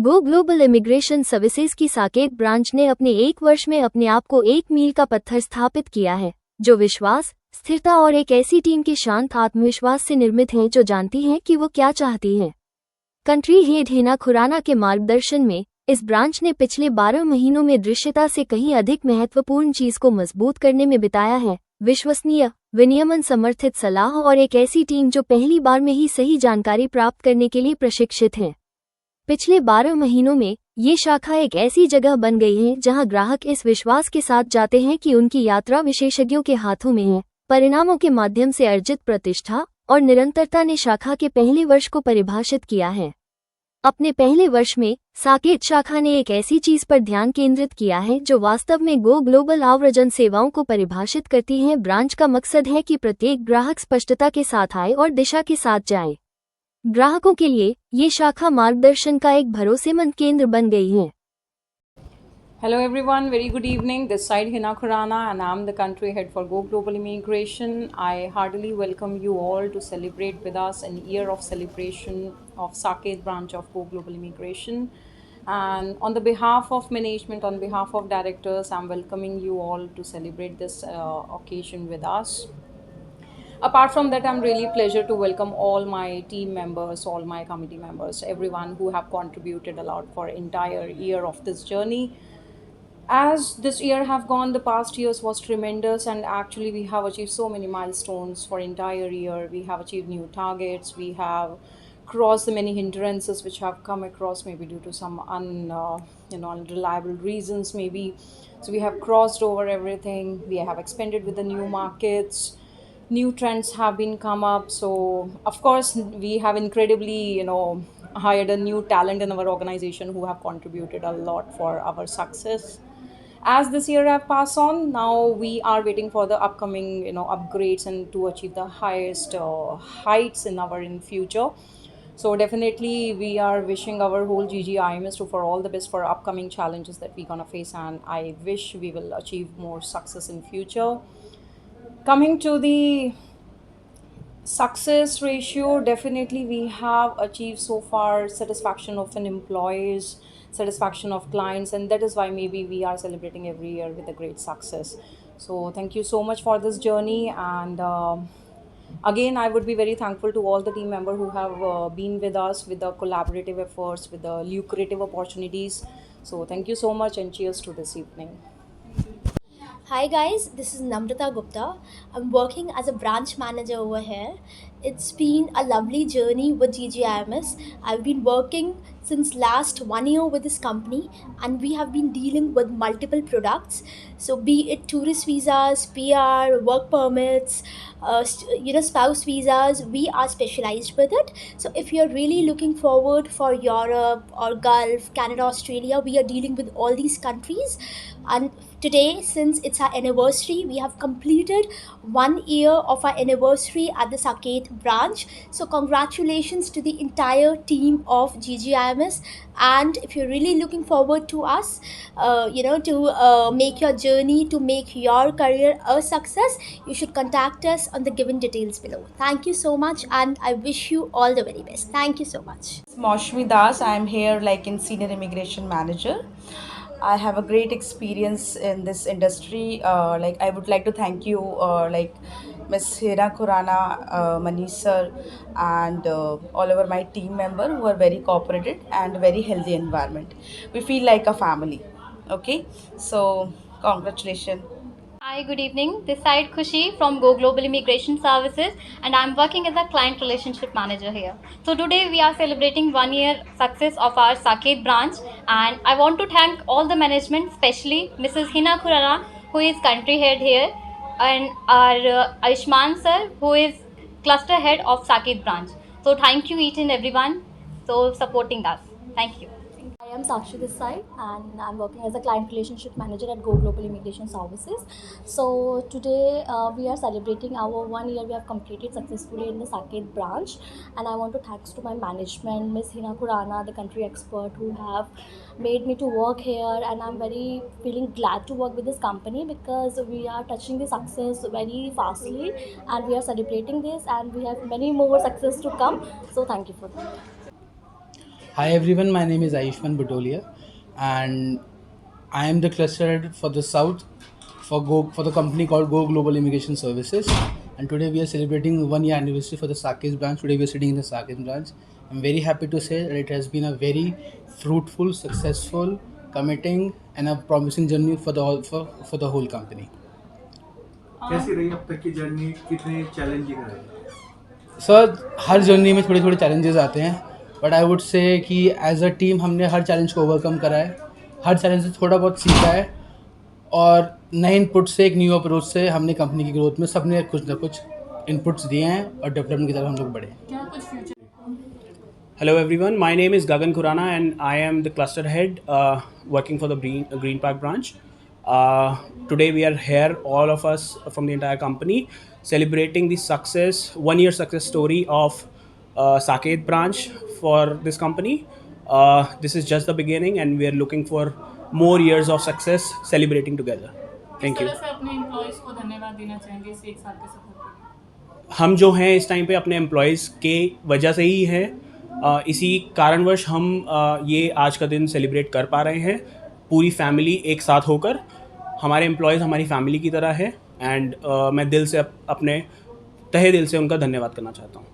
Go global immigration services की Saket branch ने अपने 1 वर्ष में अपने आप को एक मील का पत्थर स्थापित किया है, जो विश्वास, स्थिरता और एक ऐसी टीम के शांत आत्मविश्वास से निर्मित है जो जानती है कि वो क्या चाहती है। कंट्री हेड हिना खुराना के मार्गदर्शन में इस ब्रांच ने पिछले 12 महीनों में दृश्यता से कहीं अधिक महत्वपूर्ण चीज को मजबूत करने में बिताया है, विश्वसनीय, विनियमन समर्थित सलाह और एक ऐसी टीम जो पहली बार में ही सही जानकारी प्राप्त करने के लिए प्रशिक्षित है। पिछले 12 महीनों में ये शाखा एक ऐसी जगह बन गई है जहां ग्राहक इस विश्वास के साथ जाते हैं कि उनकी यात्रा विशेषज्ञों के हाथों में है। परिणामों के माध्यम से अर्जित प्रतिष्ठा और निरंतरता ने शाखा के पहले वर्ष को परिभाषित किया है। अपने पहले वर्ष में साकेत शाखा ने एक ऐसी चीज पर ध्यान केंद्रित किया है जो वास्तव में गो ग्लोबल आव्रजन सेवाओं को परिभाषित करती है। ब्रांच का मकसद है कि प्रत्येक ग्राहक स्पष्टता के साथ आए और दिशा के साथ जाए। ग्राहकों के लिए ये शाखा मार्गदर्शन का एक भरोसेमंद केंद्र बन गई है। Hello everyone, very good evening. This side Hina Khurana and I'm the country head for Go Global Immigration. I heartily welcome you all to celebrate with us an year of celebration of Saket branch of Go Global Immigration. And on the behalf of management, on behalf of directors, I'm welcoming you all to celebrate this occasion with us. Apart from that, I'm really pleasure to welcome all my team members, all my committee members, everyone who have contributed a lot for entire year of this journey. As this year have gone, the past years was tremendous, and actually we have achieved so many milestones for entire year. We have achieved new targets, we have crossed the many hindrances which have come across, maybe due to some unreliable reasons maybe. So we have crossed over everything, we have expanded with the new markets, new trends have been come up. So of course we have incredibly hired a new talent in our organization who have contributed a lot for our success. As this year have passed on, now we are waiting for the upcoming upgrades and to achieve the highest heights in our in future. So definitely we are wishing our whole GGIMS to for all the best for upcoming challenges that we're gonna face, and I wish we will achieve more success in future. Coming to the success ratio, definitely we have achieved so far satisfaction of an employees, satisfaction of clients, and that is why maybe we are celebrating every year with a great success. So thank you so much for this journey, and again I would be very thankful to all the team members who have been with us with the collaborative efforts, with the lucrative opportunities. So thank you so much, and cheers to this evening. Hi guys, this is Namrata Gupta. I'm working as a branch manager over here. It's been a lovely journey with GGIMS. I've been working since last 1 year with this company, and we have been dealing with multiple products. So be it tourist visas, PR, work permits, spouse visas, we are specialized with it. So if you're really looking forward for Europe or Gulf, Canada, Australia, we are dealing with all these countries. And today, since it's our anniversary, we have completed 1 year of our anniversary at the Saket branch. So congratulations to the entire team of GGIMS. And if you're really looking forward to us, to make your journey, to make your career a success, you should contact us on the given details below. Thank you so much, and I wish you all the very best. Thank you so much. Maushmi Das. I am here like in senior immigration manager. I have a great experience in this industry. Like I would like to thank you, like Ms. Hira Khurana, Manish sir, and all over my team member who are very cooperative and very healthy environment. We feel like a family. Okay, so congratulations. Hi, good evening. This side Khushi from Go Global Immigration Services, and I'm working as a client relationship manager here. So today we are celebrating 1 year success of our Saket branch, and I want to thank all the management, especially Mrs. Hina Khurana, who is country head here, and our Aishman sir, who is cluster head of Saket branch. So thank you each and everyone for supporting us. Thank you. I am Sakshi this side, and I'm working as a client relationship manager at Go Global Immigration Services. So today we are celebrating our 1 year we have completed successfully in the Saket branch, and I want to thanks to my management, Ms. Hina Khurana, the country expert, who have made me to work here, and I'm very feeling glad to work with this company because we are touching the success very fastly, and we are celebrating this, and we have many more success to come. So thank you for that. Hi everyone, my name is Ayushman Butolia and I am the cluster head for the South for the company called Go Global Immigration Services. And today we are celebrating 1 year anniversary for the Saket branch. Today we are sitting in the Saket branch. I'm very happy to say that it has been a very fruitful, successful, committing and a promising journey for the whole company. कैसी रही अब तक की journey, कितने challenging रहे? Sir हर journey में थोड़े थोड़े चैलेंजेस आते हैं बट आई वुड से कि एज अ टीम हमने हर चैलेंज को ओवरकम करा है, हर चैलेंज से थोड़ा बहुत सीखा है और नए इनपुट से एक न्यू अप्रोच से हमने कंपनी की ग्रोथ में सबने कुछ ना कुछ इनपुट्स दिए हैं और डेवलपमेंट की तरफ हम लोग बढ़े। Hello everyone, my name is Gagan Khurana and I am the cluster head working for the Green Park branch. Today we are here, all of us from the entire company, celebrating the success, 1 year success story of Saket branch for this company. This is just the beginning and we are looking for more years of success celebrating together. Thank you. अपने employees को धन्यवाद देना चाहेंगे इस 1 साल के सफर के लिए? हम जो हैं इस टाइम पे अपने एम्प्लॉयज़ के वजह से ही हैं, इसी कारणवश हम ये आज का दिन सेलिब्रेट कर पा रहे हैं पूरी फैमिली एक साथ होकर। हमारे एम्प्लॉयज़ हमारी फैमिली की तरह है एंड मैं दिल से अपने तहे दिल से उनका धन्यवाद करना चाहता हूँ।